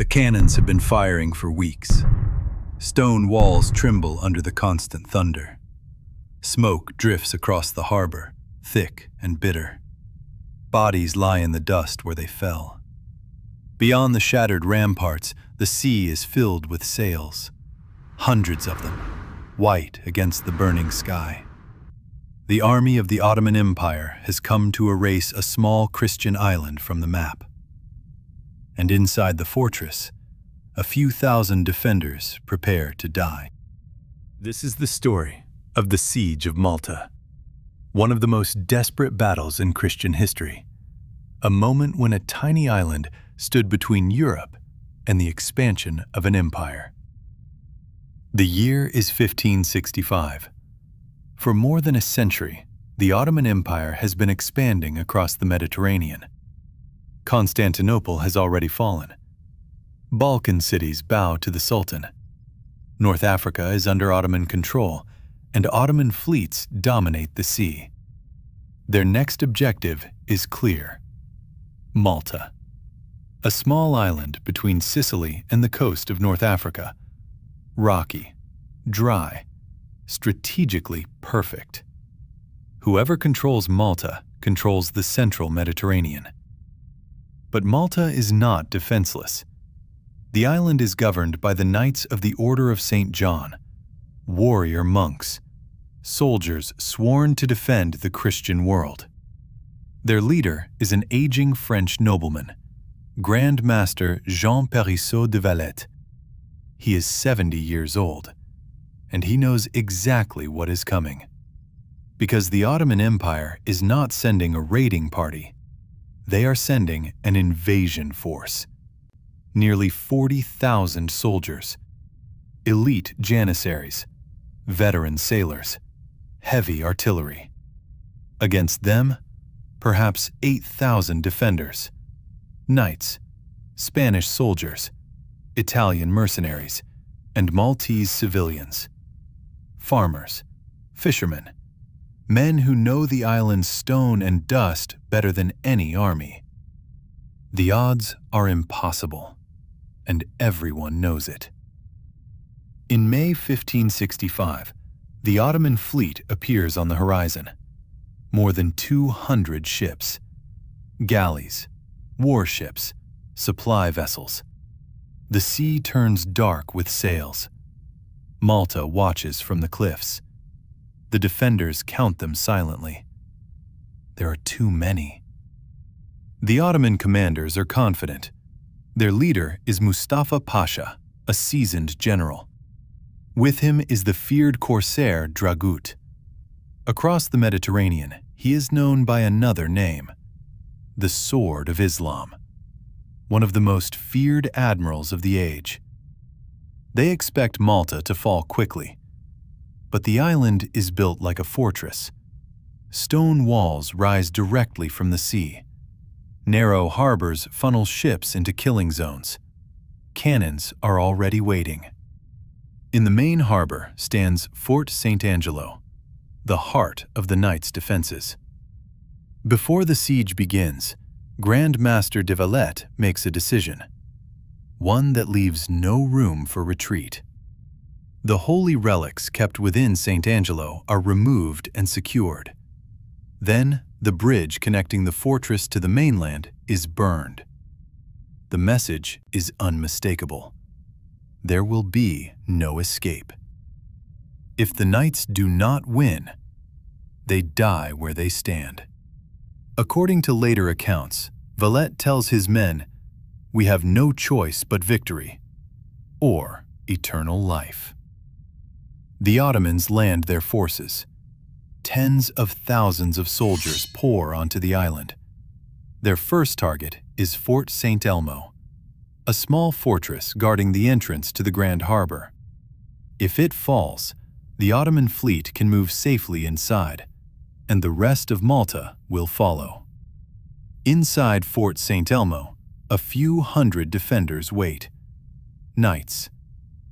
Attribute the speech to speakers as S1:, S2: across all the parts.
S1: The cannons have been firing for weeks. Stone walls tremble under the constant thunder. Smoke drifts across the harbor, thick and bitter. Bodies lie in the dust where they fell. Beyond the shattered ramparts, the sea is filled with sails. Hundreds of them, white against the burning sky. The army of the Ottoman Empire has come to erase a small Christian island from the map. And inside the fortress, a few thousand defenders prepare to die. This is the story of the Siege of Malta, one of the most desperate battles in Christian history, a moment when a tiny island stood between Europe and the expansion of an empire. The year is 1565. For more than a century, the Ottoman Empire has been expanding across the Mediterranean. Constantinople has already fallen. Balkan cities bow to the Sultan. North Africa is under Ottoman control, and Ottoman fleets dominate the sea. Their next objective is clear: Malta, a small island between Sicily and the coast of North Africa. Rocky, dry, strategically perfect. Whoever controls Malta controls the central Mediterranean. But Malta is not defenseless. The island is governed by the Knights of the Order of St. John, warrior monks, soldiers sworn to defend the Christian world. Their leader is an aging French nobleman, Grand Master Master De Valette. He is 70 years old, and he knows exactly what is coming. Because the Ottoman Empire is not sending a raiding party, they are sending an invasion force. Nearly 40,000 soldiers, elite Janissaries, veteran sailors, heavy artillery. Against them, perhaps 8,000 defenders, knights, Spanish soldiers, Italian mercenaries, and Maltese civilians, farmers, fishermen, men who know the island's stone and dust better than any army. The odds are impossible, and everyone knows it. In May 1565, the Ottoman fleet appears on the horizon. More than 200 ships, galleys, warships, supply vessels. The sea turns dark with sails. Malta watches from the cliffs. The defenders count them silently. There are too many. The Ottoman commanders are confident. Their leader is Mustafa Pasha, a seasoned general. With him is the feared corsair Dragut. Across the Mediterranean, he is known by another name, the Sword of Islam, one of the most feared admirals of the age. They expect Malta to fall quickly, but the island is built like a fortress. Stone walls rise directly from the sea. Narrow harbors funnel ships into killing zones. Cannons are already waiting. In the main harbor stands Fort St. Angelo, the heart of the Knights' defenses. Before the siege begins, Grand Master De Valette makes a decision, one that leaves no room for retreat. The holy relics kept within St. Angelo are removed and secured. Then, the bridge connecting the fortress to the mainland is burned. The message is unmistakable. There will be no escape. If the knights do not win, they die where they stand. According to later accounts, Valette tells his men, "We have no choice but victory, or eternal life." The Ottomans land their forces. Tens of thousands of soldiers pour onto the island. Their first target is Fort St. Elmo, a small fortress guarding the entrance to the Grand Harbor. If it falls, the Ottoman fleet can move safely inside, and the rest of Malta will follow. Inside Fort St. Elmo, a few hundred defenders wait. Knights,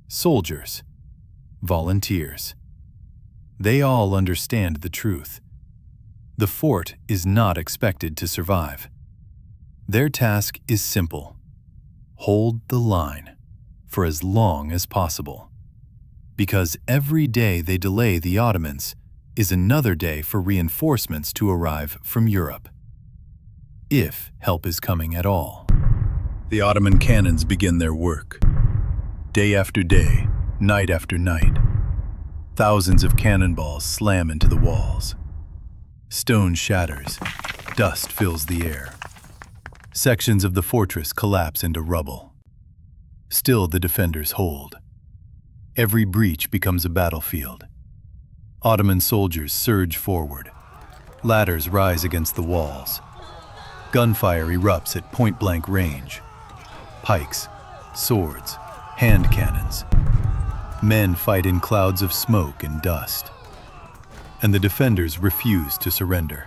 S1: soldiers, volunteers. They all understand the truth. The fort is not expected to survive. Their task is simple: Hold the line for as long as possible, because every day they delay the Ottomans is another day for reinforcements to arrive from Europe, if help is coming at all. The Ottoman cannons begin their work. Day after day, night after night, thousands of cannonballs slam into the walls. Stone shatters, dust fills the air. Sections of the fortress collapse into rubble. Still the defenders hold. Every breach becomes a battlefield. Ottoman soldiers surge forward. Ladders rise against the walls. Gunfire erupts at point-blank range. Pikes, swords, hand cannons. Men fight in clouds of smoke and dust. And the defenders refuse to surrender.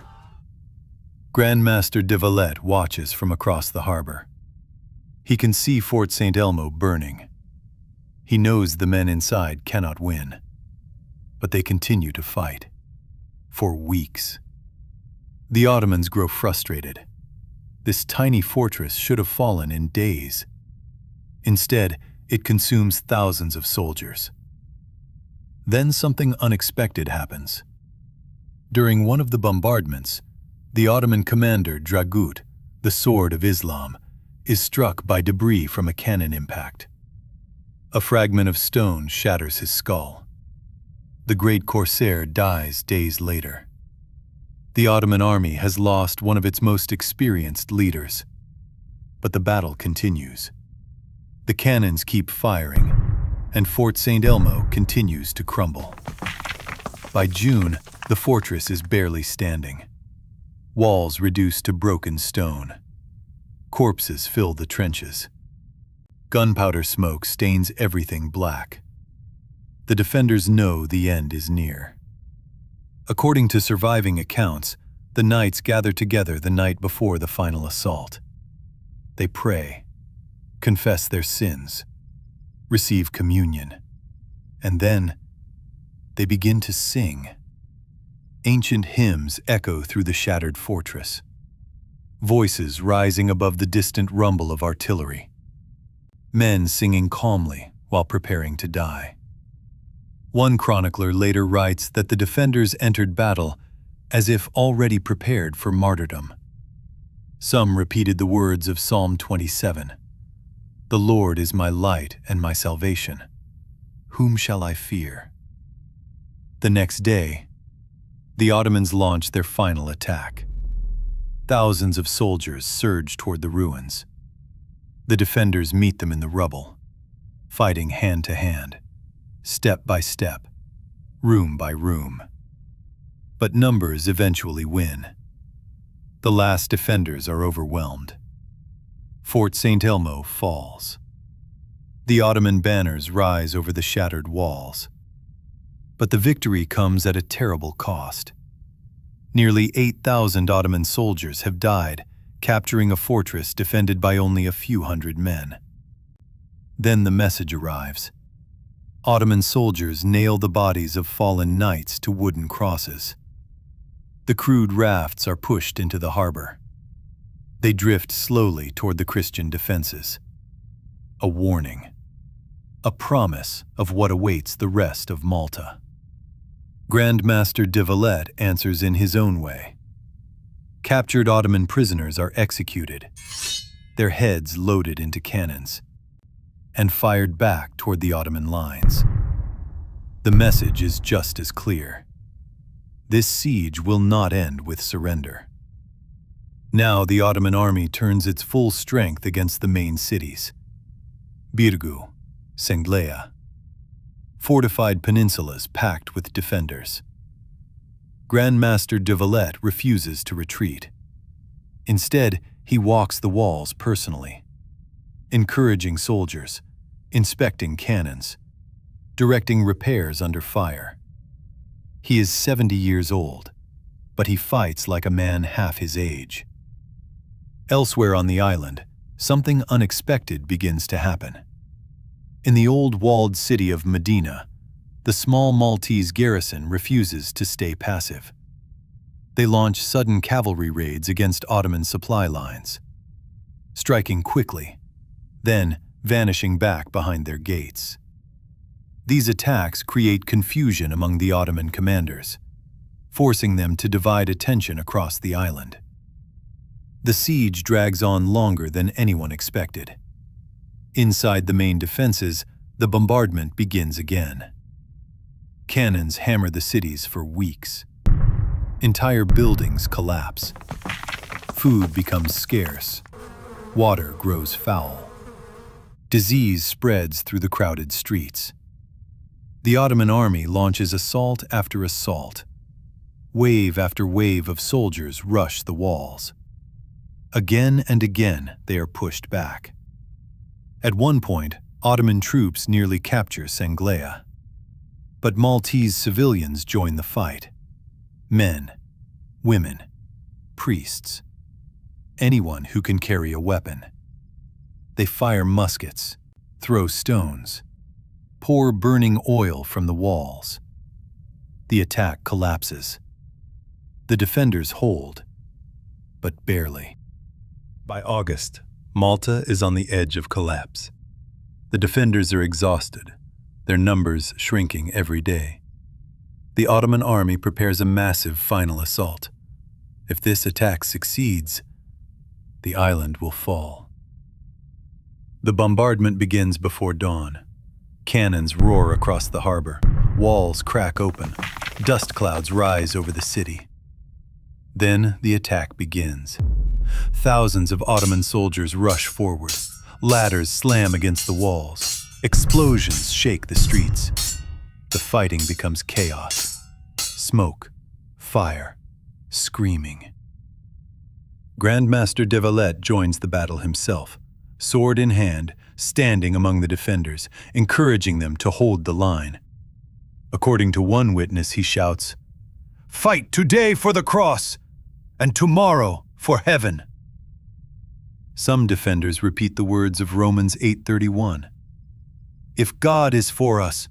S1: Master De Valette watches from across the harbor. He can see Fort St. Elmo burning. He knows the men inside cannot win. But they continue to fight. For weeks. The Ottomans grow frustrated. This tiny fortress should have fallen in days. Instead, it consumes thousands of soldiers. Then something unexpected happens. During one of the bombardments, the Ottoman commander Dragut, the Sword of Islam, is struck by debris from a cannon impact. A fragment of stone shatters his skull. The great corsair dies days later. The Ottoman army has lost one of its most experienced leaders. But the battle continues. The cannons keep firing, and Fort St. Elmo continues to crumble. By June, the fortress is barely standing. Walls reduced to broken stone. Corpses fill the trenches. Gunpowder smoke stains everything black. The defenders know the end is near. According to surviving accounts, the knights gather together the night before the final assault. They pray, confess their sins, receive communion, and then they begin to sing. Ancient hymns echo through the shattered fortress, voices rising above the distant rumble of artillery, men singing calmly while preparing to die. One chronicler later writes that the defenders entered battle as if already prepared for martyrdom. Some repeated the words of Psalm 27, "The Lord is my light and my salvation. Whom shall I fear?" The next day, the Ottomans launched their final attack. Thousands of soldiers surge toward the ruins. The defenders meet them in the rubble, fighting hand to hand, step by step, room by room. But numbers eventually win. The last defenders are overwhelmed. Fort St. Elmo falls. The Ottoman banners rise over the shattered walls. But the victory comes at a terrible cost. Nearly 8,000 Ottoman soldiers have died, capturing a fortress defended by only a few hundred men. Then the message arrives. Ottoman soldiers nail the bodies of fallen knights to wooden crosses. The crude rafts are pushed into the harbor. They drift slowly toward the Christian defenses. A warning. A promise of what awaits the rest of Malta. Master De Valette answers in his own way. Captured Ottoman prisoners are executed, their heads loaded into cannons, and fired back toward the Ottoman lines. The message is just as clear. This siege will not end with surrender. Now the Ottoman army turns its full strength against the main cities. Birgu, Senglea, fortified peninsulas packed with defenders. Master De Valette refuses to retreat. Instead, he walks the walls personally, encouraging soldiers, inspecting cannons, directing repairs under fire. He is 70 years old, but he fights like a man half his age. Elsewhere on the island, something unexpected begins to happen. In the old walled city of Medina, the small Maltese garrison refuses to stay passive. They launch sudden cavalry raids against Ottoman supply lines. Striking quickly, then vanishing back behind their gates. These attacks create confusion among the Ottoman commanders, forcing them to divide attention across the island. The siege drags on longer than anyone expected. Inside the main defenses, the bombardment begins again. Cannons hammer the cities for weeks. Entire buildings collapse. Food becomes scarce. Water grows foul. Disease spreads through the crowded streets. The Ottoman army launches assault after assault. Wave after wave of soldiers rush the walls. Again and again, they are pushed back. At one point, Ottoman troops nearly capture Sanglea. But Maltese civilians join the fight. Men, women, priests, anyone who can carry a weapon. They fire muskets, throw stones, pour burning oil from the walls. The attack collapses. The defenders hold, but barely. By August, Malta is on the edge of collapse. The defenders are exhausted, their numbers shrinking every day. The Ottoman army prepares a massive final assault. If this attack succeeds, the island will fall. The bombardment begins before dawn. Cannons roar across the harbor, walls crack open, dust clouds rise over the city. Then the attack begins. Thousands of Ottoman soldiers rush forward. Ladders slam against the walls. Explosions shake the streets. The fighting becomes chaos. Smoke, fire, screaming. Master De Valette joins the battle himself, sword in hand, standing among the defenders, encouraging them to hold the line. According to one witness, he shouts, "Fight today for the cross, and tomorrow for heaven." Some defenders repeat the words of Romans 8:31. "If God is for us,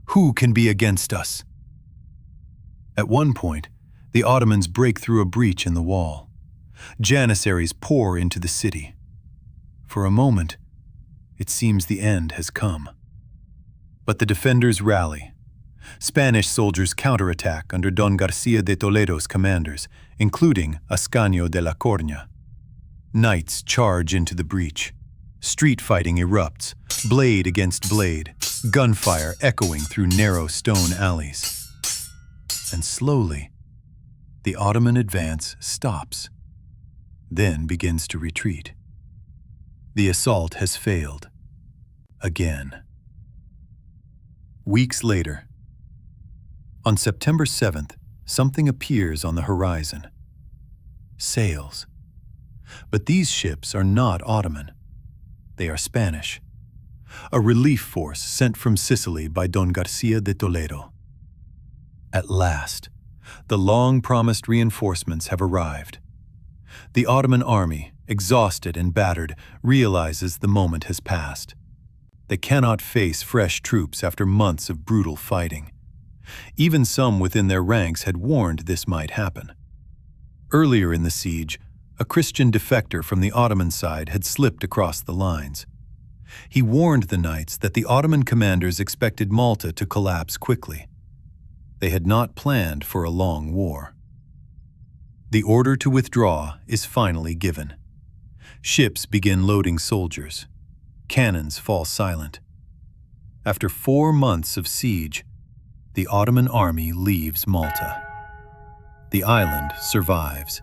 S1: who can be against us?" At one point, the Ottomans break through a breach in the wall. Janissaries pour into the city. For a moment, it seems the end has come. But the defenders rally. Spanish soldiers counterattack under Don Garcia de Toledo's commanders, including Ascanio de la Corña. Knights charge into the breach. Street fighting erupts, blade against blade, gunfire echoing through narrow stone alleys. And slowly, the Ottoman advance stops, then begins to retreat. The assault has failed. Again. Weeks later, on September 7th, something appears on the horizon. Sails. But these ships are not Ottoman. They are Spanish. A relief force sent from Sicily by Don Garcia de Toledo. At last, the long-promised reinforcements have arrived. The Ottoman army, exhausted and battered, realizes the moment has passed. They cannot face fresh troops after months of brutal fighting. Even some within their ranks had warned this might happen. Earlier in the siege, a Christian defector from the Ottoman side had slipped across the lines. He warned the knights that the Ottoman commanders expected Malta to collapse quickly. They had not planned for a long war. The order to withdraw is finally given. Ships begin loading soldiers. Cannons fall silent. After 4 months of siege, the Ottoman army leaves Malta. The island survives.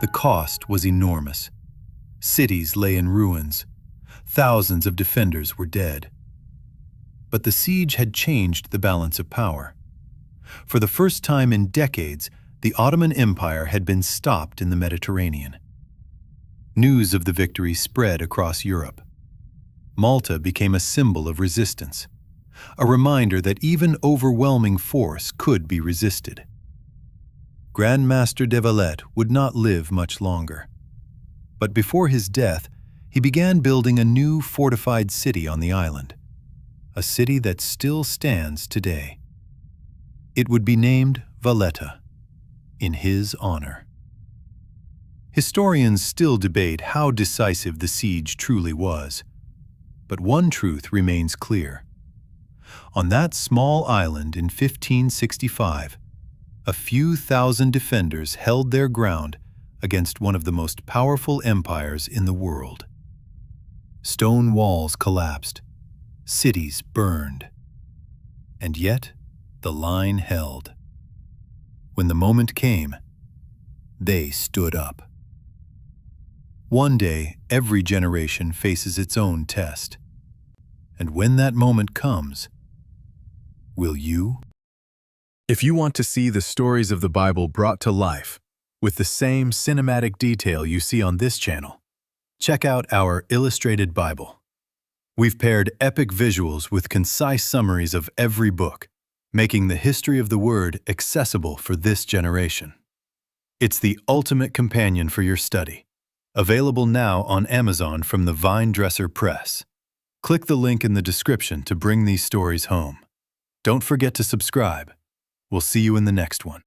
S1: The cost was enormous. Cities lay in ruins. Thousands of defenders were dead. But the siege had changed the balance of power. For the first time in decades, the Ottoman Empire had been stopped in the Mediterranean. News of the victory spread across Europe. Malta became a symbol of resistance, a reminder that even overwhelming force could be resisted. Master De Valette would not live much longer. But before his death, he began building a new fortified city on the island, a city that still stands today. It would be named Valletta, in his honor. Historians still debate how decisive the siege truly was, but one truth remains clear. On that small island in 1565, a few thousand defenders held their ground against one of the most powerful empires in the world. Stone walls collapsed, cities burned, and yet the line held. When the moment came, they stood up. One day, every generation faces its own test. And when that moment comes, will you? If you want to see the stories of the Bible brought to life with the same cinematic detail you see on this channel, check out our Illustrated Bible. We've paired epic visuals with concise summaries of every book, making the history of the Word accessible for this generation. It's the ultimate companion for your study. Available now on Amazon from the Vinedresser Press. Click the link in the description to bring these stories home. Don't forget to subscribe. We'll see you in the next one.